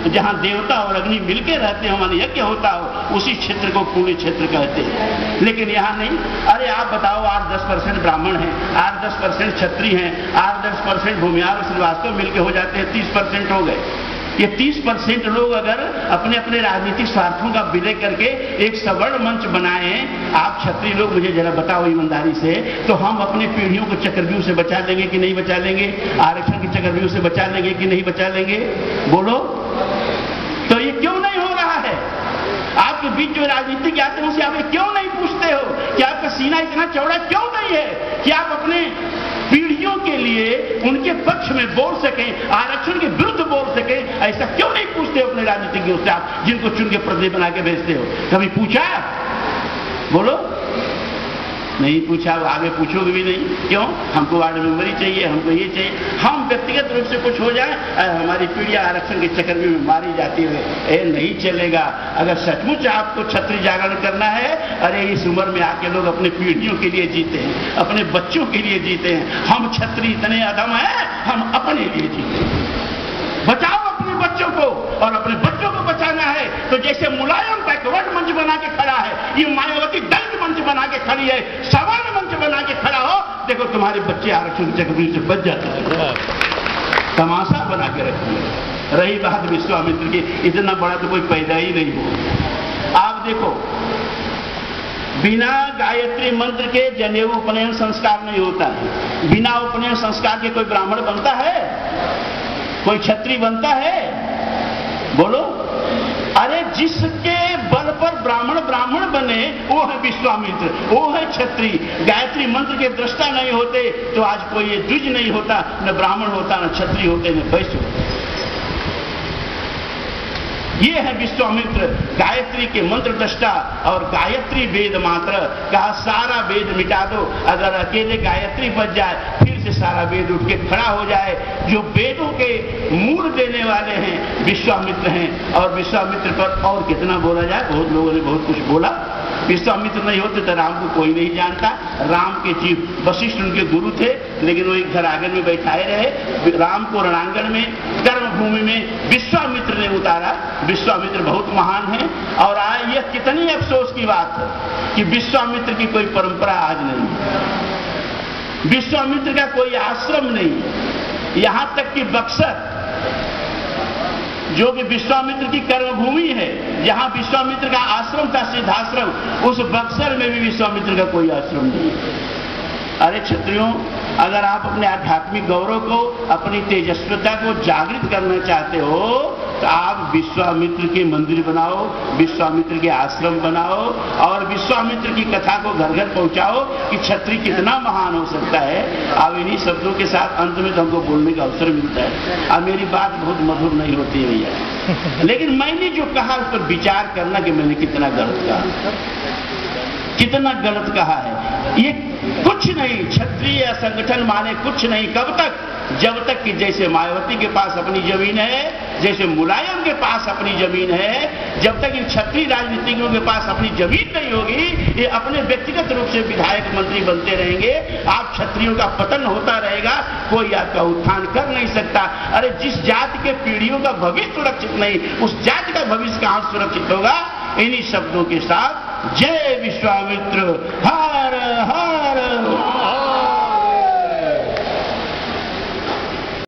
जहां देवता और अग्नि मिलकर रहते हो, मान यज्ञ होता हो, उसी क्षेत्र को पुण्य क्षेत्र कहते हैं। लेकिन यहाँ नहीं। अरे आप बताओ 8-10% ब्राह्मण हैं, 8-10% क्षत्रिय हैं, 8-10% भूमिहार और श्रीवास्तव मिलकर हो जाते हैं, 30% हो गए। ये 30% लोग अगर अपने अपने राजनीतिक स्वार्थों का विलय करके एक सवर्ण मंच बनाए, आप क्षत्रिय लोग मुझे जरा बताओ ईमानदारी से, तो हम अपनी पीढ़ियों को चक्रव्यूह से बचा लेंगे कि नहीं बचा लेंगे? आरक्षण के चक्रव्यूह से बचा लेंगे कि नहीं बचा लेंगे? बोलो। तो ये क्यों नहीं हो रहा है? आपके बीच जो राजनीतिक आते हैं उनसे आप क्यों नहीं पूछते हो कि आपका सीना इतना चौड़ा क्यों नहीं है कि आप अपने पीढ़ियों के लिए उनके पक्ष में बोल सकें, आरक्षण के विरुद्ध बोल सकें? ऐसा क्यों नहीं पूछते हो अपने राजनीतिज्ञों से, आप जिनको चुन के प्रतिनिधि बना के भेजते हो? कभी पूछा? बोलो। नहीं पूछा, आगे पूछोगे भी नहीं। क्यों? हमको वार्ड मेंबर ही चाहिए, हमको ये चाहिए। हम व्यक्तिगत रूप से कुछ हो जाए, हमारी पीढ़ियां आरक्षण के चक्रव्यूह में मारी जाती है, ये नहीं चलेगा। अगर सचमुच आपको क्षत्रिय जागरण करना है, अरे इस उम्र में आके लोग अपने पीढ़ियों के लिए जीते हैं, अपने बच्चों के लिए जीते हैं। हम क्षत्रिय इतने अधम हैं, हम अपने लिए जीते हैं। बचाओ अपने बच्चों को, और अपने बच्चों को बचाना है तो जैसे मुलायम बैकवर्ड मंच बना के खड़ा है, ये मायावती दलित मंच बना के खड़ी है, सवर्ण मंच बना के खड़ा हो, देखो तुम्हारे बच्चे आरक्षण के चक्रव्यूह से बच जाते हैं। तमाशा बना के रखी है। रही बात विश्वामित्र की, इतना बड़ा तो कोई पैदा ही नहीं हो। आप देखो, बिना गायत्री मंत्र के जनेऊ उपनयन संस्कार नहीं होता है। बिना उपनयन संस्कार के कोई ब्राह्मण बनता है? कोई क्षत्रिय बनता है? बोलो। अरे जिसके बल पर ब्राह्मण बने वो है विश्वामित्र, वो है क्षत्रिय। गायत्री मंत्र के दृष्टा नहीं होते तो आज कोई ये द्विज नहीं होता, न ब्राह्मण होता, न क्षत्रिय होते, न वैश्य होते। ये है विश्वामित्र, गायत्री के मंत्र दृष्टा। और गायत्री वेद मात्र, कहा सारा वेद मिटा दो, अगर अकेले गायत्री बच जाए फिर से सारा वेद उठ के खड़ा हो जाए। जो वेदों के मूल देने वाले हैं विश्वामित्र हैं। और विश्वामित्र पर और कितना बोला जाए, बहुत लोगों ने बहुत कुछ बोला। विश्वामित्र नहीं होते तो राम को कोई नहीं जानता। राम के जीव वशिष्ठ उनके गुरु थे, लेकिन वो एक घर आंगन में बैठाए रहे। राम को रणांगण में, कर्म भूमि में विश्वामित्र ने उतारा। विश्वामित्र बहुत महान है। और आज यह कितनी अफसोस की बात है कि विश्वामित्र की कोई परंपरा आज नहीं, विश्वामित्र का कोई आश्रम नहीं। यहां तक कि बक्सर, जो कि विश्वामित्र की कर्मभूमि है, जहां विश्वामित्र का आश्रम था, सिद्धाश्रम, उस बक्सर में भी विश्वामित्र का कोई आश्रम नहीं। अरे क्षत्रियों, अगर आप अपने आध्यात्मिक गौरव को, अपनी तेजस्विता को जागृत करना चाहते हो तो आप विश्वामित्र के मंदिर बनाओ, विश्वामित्र के आश्रम बनाओ और विश्वामित्र की कथा को घर घर पहुंचाओ कि क्षत्रिय कितना महान हो सकता है। अब इन्हीं शब्दों के साथ अंत में तो हमको बोलने का अवसर मिलता है। अब मेरी बात बहुत मधुर नहीं होती है भैया, लेकिन मैंने जो कहा उस पर विचार करना कि मैंने कितना गलत कहा, कितना गलत कहा है। ये कुछ नहीं, क्षत्रिय संगठन माने कुछ नहीं। कब तक? जब तक कि जैसे मायावती के पास अपनी जमीन है, जैसे मुलायम के पास अपनी जमीन है, जब तक इन क्षत्रिय राजनीतिज्ञों के पास अपनी जमीन नहीं होगी, ये अपने व्यक्तिगत रूप से विधायक मंत्री बनते रहेंगे। आप क्षत्रियों का पतन होता रहेगा, कोई आपका उत्थान कर नहीं सकता। अरे जिस जाति के पीढ़ियों का भविष्य सुरक्षित नहीं, उस जाति का भविष्य कहां सुरक्षित होगा? इन्हीं शब्दों के साथ जय विश्वामित्र, हर हर